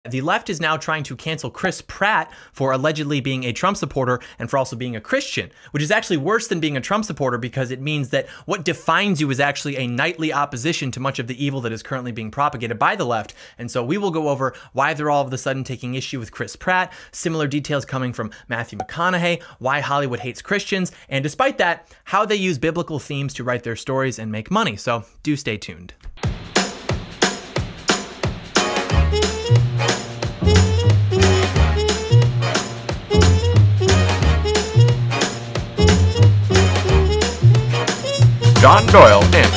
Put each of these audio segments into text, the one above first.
The left is now trying to cancel Chris Pratt for allegedly being a Trump supporter and for also being a Christian, which is actually worse than being a Trump supporter because it means that what defines you is actually a nightly opposition to much of the evil that is currently being propagated by the left. And so we will go over why they're all of a sudden taking issue with Chris Pratt, similar details coming from Matthew McConaughey, why Hollywood hates Christians, and despite that, how they use biblical themes to write their stories and make money. So do stay tuned. John Doyle in.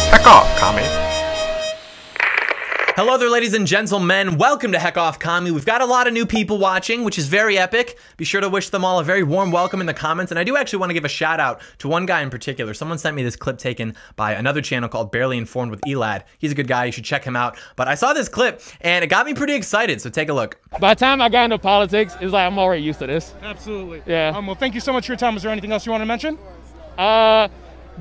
Heck off, commie. Hello there, ladies and gentlemen. Welcome to Heck Off Commie. We've got a lot of new people watching, which is very epic. Be sure to wish them all a very warm welcome in the comments. And I do actually want to give a shout out to one guy in particular. Someone sent me this clip taken by another channel called Barely Informed with Elad. He's a good guy. You should check him out. But I saw this clip and it got me pretty excited. So take a look. By the time I got into politics, it's like I'm already used to this. Absolutely. Yeah. Well, thank you so much for your time. Is there anything else you want to mention?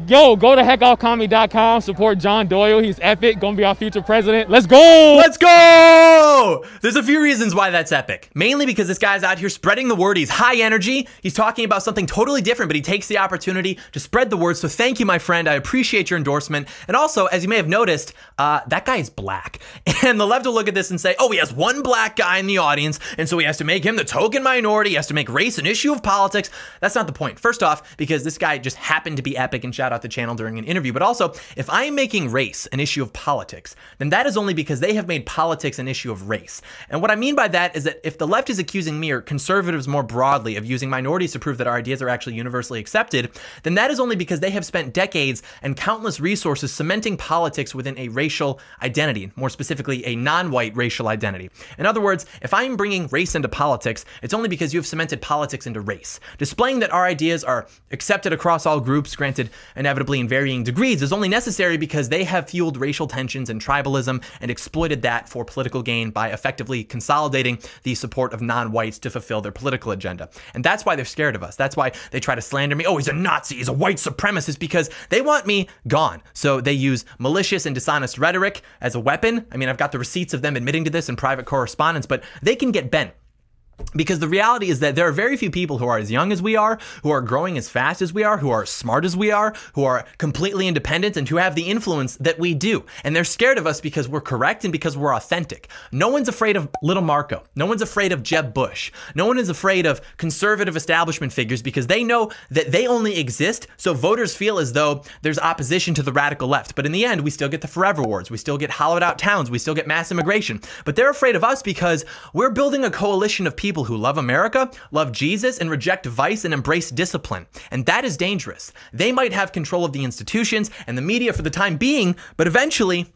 Go to heckoffcommie.com, support John Doyle. He's epic, gonna be our future president. Let's go! Let's go! There's a few reasons why that's epic. Mainly because this guy's out here spreading the word. He's high energy. He's talking about something totally different, but he takes the opportunity to spread the word. So thank you, my friend. I appreciate your endorsement. And also, as you may have noticed, that guy is black. And the left will look at this and say, oh, he has one black guy in the audience, and so he has to make him the token minority. He has to make race an issue of politics. That's not the point. First off, because this guy just happened to be epic and shout out the channel during an interview. But also, if I am making race an issue of politics, then that is only because they have made politics an issue of race. And what I mean by that is that if the left is accusing me or conservatives more broadly of using minorities to prove that our ideas are actually universally accepted, then that is only because they have spent decades and countless resources cementing politics within a racial identity, more specifically a non-white racial identity. In other words, if I'm bringing race into politics, it's only because you have cemented politics into race. Displaying that our ideas are accepted across all groups, granted inevitably in varying degrees, is only necessary because they have fueled racial tensions and tribalism and exploited that for political gain by effectively consolidating the support of non-whites to fulfill their political agenda. And that's why they're scared of us. That's why they try to slander me. Oh, he's a Nazi, he's a white supremacist, because they want me gone. So they use malicious and dishonest rhetoric as a weapon. I mean, I've got the receipts of them admitting to this in private correspondence, but they can get bent. Because the reality is that there are very few people who are as young as we are, who are growing as fast as we are, who are as smart as we are, who are completely independent, and who have the influence that we do. And they're scared of us because we're correct and because we're authentic. No one's afraid of little Marco. No one's afraid of Jeb Bush. No one is afraid of conservative establishment figures because they know that they only exist so voters feel as though there's opposition to the radical left. But in the end, we still get the forever wars. We still get hollowed out towns. We still get mass immigration. But they're afraid of us because we're building a coalition of people who love America, love Jesus, and reject vice and embrace discipline. And that is dangerous. They might have control of the institutions and the media for the time being, but eventually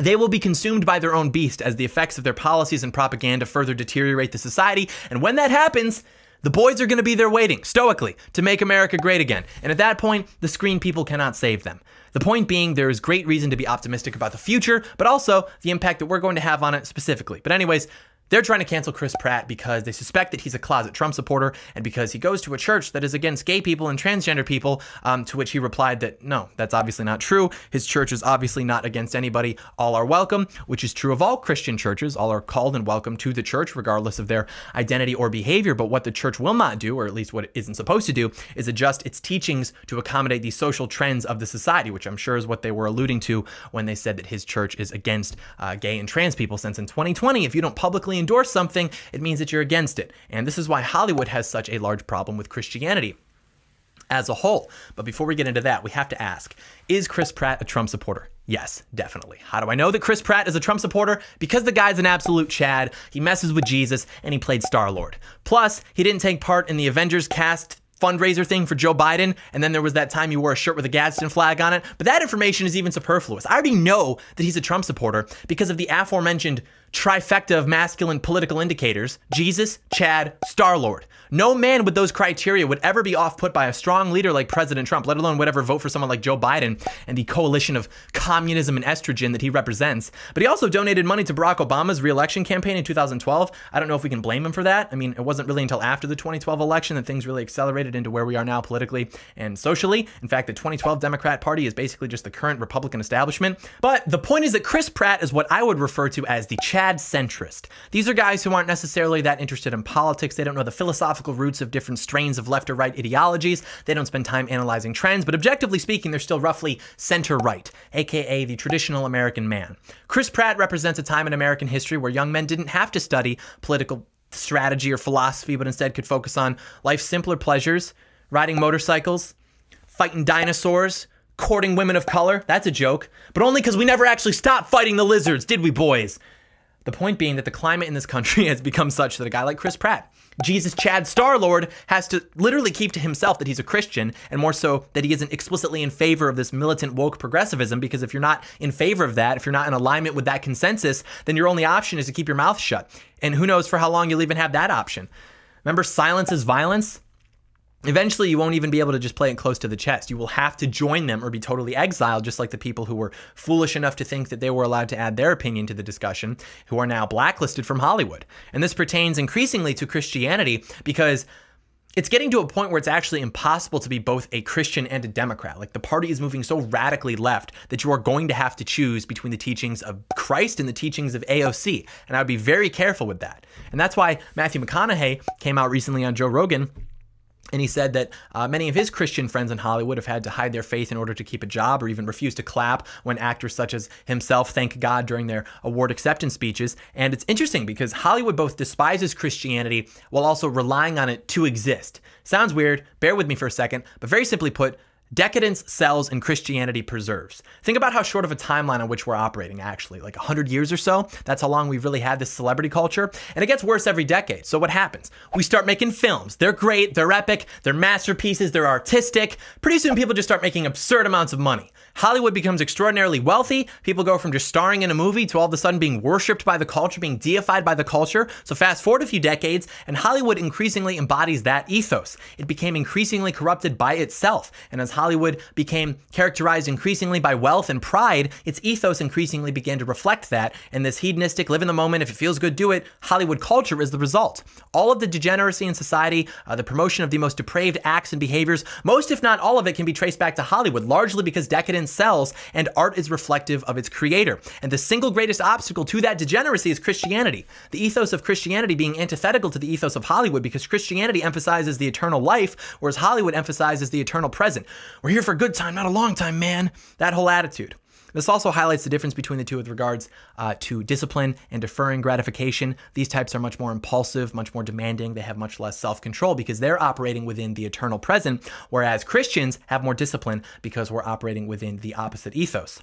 they will be consumed by their own beast as the effects of their policies and propaganda further deteriorate the society. And when that happens, the boys are going to be there waiting, stoically, to make America great again. And at that point, the screen people cannot save them. The point being, there is great reason to be optimistic about the future, but also the impact that we're going to have on it specifically. But anyways, they're trying to cancel Chris Pratt because they suspect that he's a closet Trump supporter and because he goes to a church that is against gay people and transgender people, to which he replied that, no, that's obviously not true. His church is obviously not against anybody. All are welcome, which is true of all Christian churches. All are called and welcome to the church, regardless of their identity or behavior. But what the church will not do, or at least what it isn't supposed to do, is adjust its teachings to accommodate the social trends of the society, which I'm sure is what they were alluding to when they said that his church is against gay and trans people, since in 2020, if you don't publicly endorse something, it means that you're against it. And this is why Hollywood has such a large problem with Christianity as a whole. But before we get into that, we have to ask, is Chris Pratt a Trump supporter? Yes, definitely. How do I know that Chris Pratt is a Trump supporter? Because the guy's an absolute Chad. He messes with Jesus and he played Star-Lord. Plus, he didn't take part in the Avengers cast fundraiser thing for Joe Biden, and then there was that time you wore a shirt with a Gadsden flag on it, but that information is even superfluous. I already know that he's a Trump supporter because of the aforementioned trifecta of masculine political indicators: Jesus, Chad, Star-Lord. No man with those criteria would ever be off-put by a strong leader like President Trump, let alone would ever vote for someone like Joe Biden and the coalition of communism and estrogen that he represents. But he also donated money to Barack Obama's re-election campaign in 2012. I don't know if we can blame him for that. I mean, it wasn't really until after the 2012 election that things really accelerated into where we are now politically and socially. In fact, the 2012 Democrat Party is basically just the current Republican establishment. But the point is that Chris Pratt is what I would refer to as the Chad Chad centrist. These are guys who aren't necessarily that interested in politics. They don't know the philosophical roots of different strains of left or right ideologies. They don't spend time analyzing trends, but objectively speaking, they're still roughly center-right, aka the traditional American man. Chris Pratt represents a time in American history where young men didn't have to study political strategy or philosophy, but instead could focus on life's simpler pleasures, riding motorcycles, fighting dinosaurs, courting women of color. That's a joke, but only because we never actually stopped fighting the lizards, did we, boys? The point being that the climate in this country has become such that a guy like Chris Pratt, Jesus Chad Star-Lord, has to literally keep to himself that he's a Christian, and more so that he isn't explicitly in favor of this militant woke progressivism, because if you're not in favor of that, if you're not in alignment with that consensus, then your only option is to keep your mouth shut. And who knows for how long you'll even have that option. Remember, silence is violence? Eventually, you won't even be able to just play it close to the chest. You will have to join them or be totally exiled, just like the people who were foolish enough to think that they were allowed to add their opinion to the discussion, who are now blacklisted from Hollywood. And this pertains increasingly to Christianity because it's getting to a point where it's actually impossible to be both a Christian and a Democrat. Like, the party is moving so radically left that you are going to have to choose between the teachings of Christ and the teachings of AOC. And I would be very careful with that. And that's why Matthew McConaughey came out recently on Joe Rogan, and he said that many of his Christian friends in Hollywood have had to hide their faith in order to keep a job, or even refuse to clap when actors such as himself thank God during their award acceptance speeches. And it's interesting because Hollywood both despises Christianity while also relying on it to exist. Sounds weird, bear with me for a second, but very simply put, decadence sells and Christianity preserves. Think about how short of a timeline on which we're operating, actually. Like 100 years or so. That's how long we've really had this celebrity culture. And it gets worse every decade. So what happens? We start making films. They're great. They're epic. They're masterpieces. They're artistic. Pretty soon people just start making absurd amounts of money. Hollywood becomes extraordinarily wealthy. People go from just starring in a movie to all of a sudden being worshipped by the culture, being deified by the culture. So fast forward a few decades, and Hollywood increasingly embodies that ethos. It became increasingly corrupted by itself. And as Hollywood became characterized increasingly by wealth and pride, its ethos increasingly began to reflect that. And this hedonistic, live in the moment, if it feels good, do it, Hollywood culture is the result. All of the degeneracy in society, the promotion of the most depraved acts and behaviors, most if not all of it can be traced back to Hollywood, largely because decadence sells and art is reflective of its creator. And the single greatest obstacle to that degeneracy is Christianity. The ethos of Christianity being antithetical to the ethos of Hollywood, because Christianity emphasizes the eternal life, whereas Hollywood emphasizes the eternal present. We're here for a good time, not a long time, man. That whole attitude. This also highlights the difference between the two with regards to discipline and deferring gratification. These types are much more impulsive, much more demanding. They have much less self-control because they're operating within the eternal present, whereas Christians have more discipline because we're operating within the opposite ethos.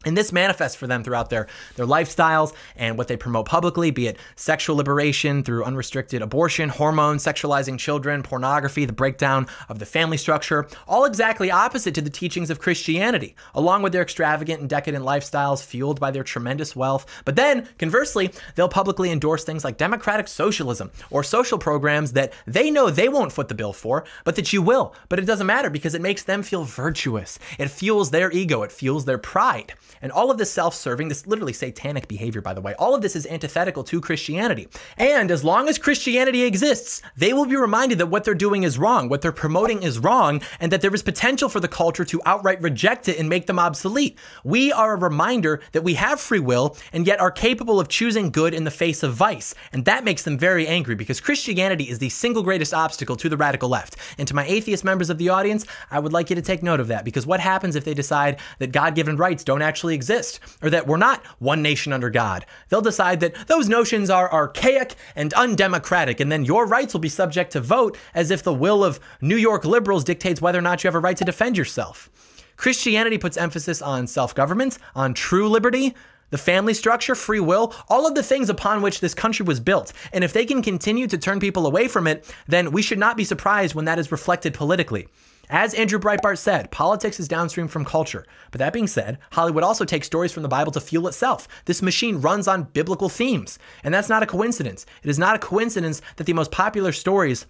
And this manifests for them throughout their lifestyles and what they promote publicly, be it sexual liberation through unrestricted abortion, hormones, sexualizing children, pornography, the breakdown of the family structure, all exactly opposite to the teachings of Christianity, along with their extravagant and decadent lifestyles fueled by their tremendous wealth. But then, conversely, they'll publicly endorse things like democratic socialism or social programs that they know they won't foot the bill for, but that you will. But it doesn't matter because it makes them feel virtuous. It fuels their ego. It fuels their pride. And all of this self-serving, this literally satanic behavior, by the way, all of this is antithetical to Christianity. And as long as Christianity exists, they will be reminded that what they're doing is wrong, what they're promoting is wrong, and that there is potential for the culture to outright reject it and make them obsolete. We are a reminder that we have free will and yet are capable of choosing good in the face of vice. And that makes them very angry because Christianity is the single greatest obstacle to the radical left. And to my atheist members of the audience, I would like you to take note of that, because what happens if they decide that God-given rights don't actually exist, or that we're not one nation under God? They'll decide that those notions are archaic and undemocratic, and then your rights will be subject to vote as if the will of New York liberals dictates whether or not you have a right to defend yourself. Christianity puts emphasis on self-government, on true liberty, the family structure, free will, all of the things upon which this country was built. And if they can continue to turn people away from it, then we should not be surprised when that is reflected politically. As Andrew Breitbart said, politics is downstream from culture. But that being said, Hollywood also takes stories from the Bible to fuel itself. This machine runs on biblical themes. And that's not a coincidence. It is not a coincidence that the most popular stories,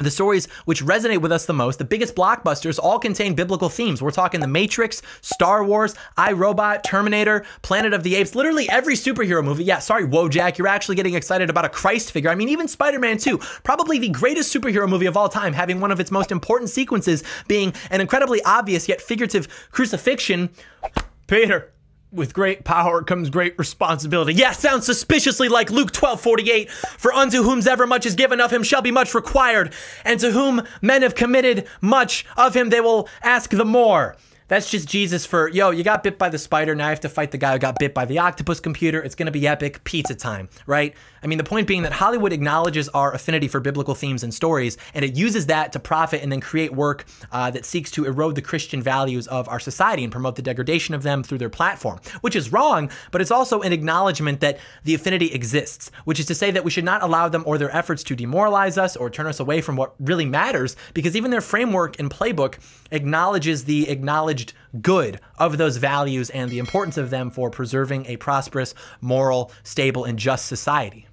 the stories which resonate with us the most, the biggest blockbusters, all contain biblical themes. We're talking The Matrix, Star Wars, I, Robot, Terminator, Planet of the Apes, literally every superhero movie. Yeah, sorry, Wojak, you're actually getting excited about a Christ figure. I mean, even Spider-Man 2, probably the greatest superhero movie of all time, having one of its most important sequences being an incredibly obvious yet figurative crucifixion. Peter, with great power comes great responsibility. Yeah, sounds suspiciously like Luke 12:48. For unto whomsoever much is given of him shall be much required, and to whom men have committed much of him they will ask the more. That's just Jesus for, yo, you got bit by the spider, now you have to fight the guy who got bit by the octopus computer. It's gonna be epic, pizza time, right? I mean, the point being that Hollywood acknowledges our affinity for biblical themes and stories, and it uses that to profit and then create work that seeks to erode the Christian values of our society and promote the degradation of them through their platform, which is wrong, but it's also an acknowledgement that the affinity exists, which is to say that we should not allow them or their efforts to demoralize us or turn us away from what really matters, because even their framework and playbook acknowledges the acknowledged good of those values and the importance of them for preserving a prosperous, moral, stable, and just society.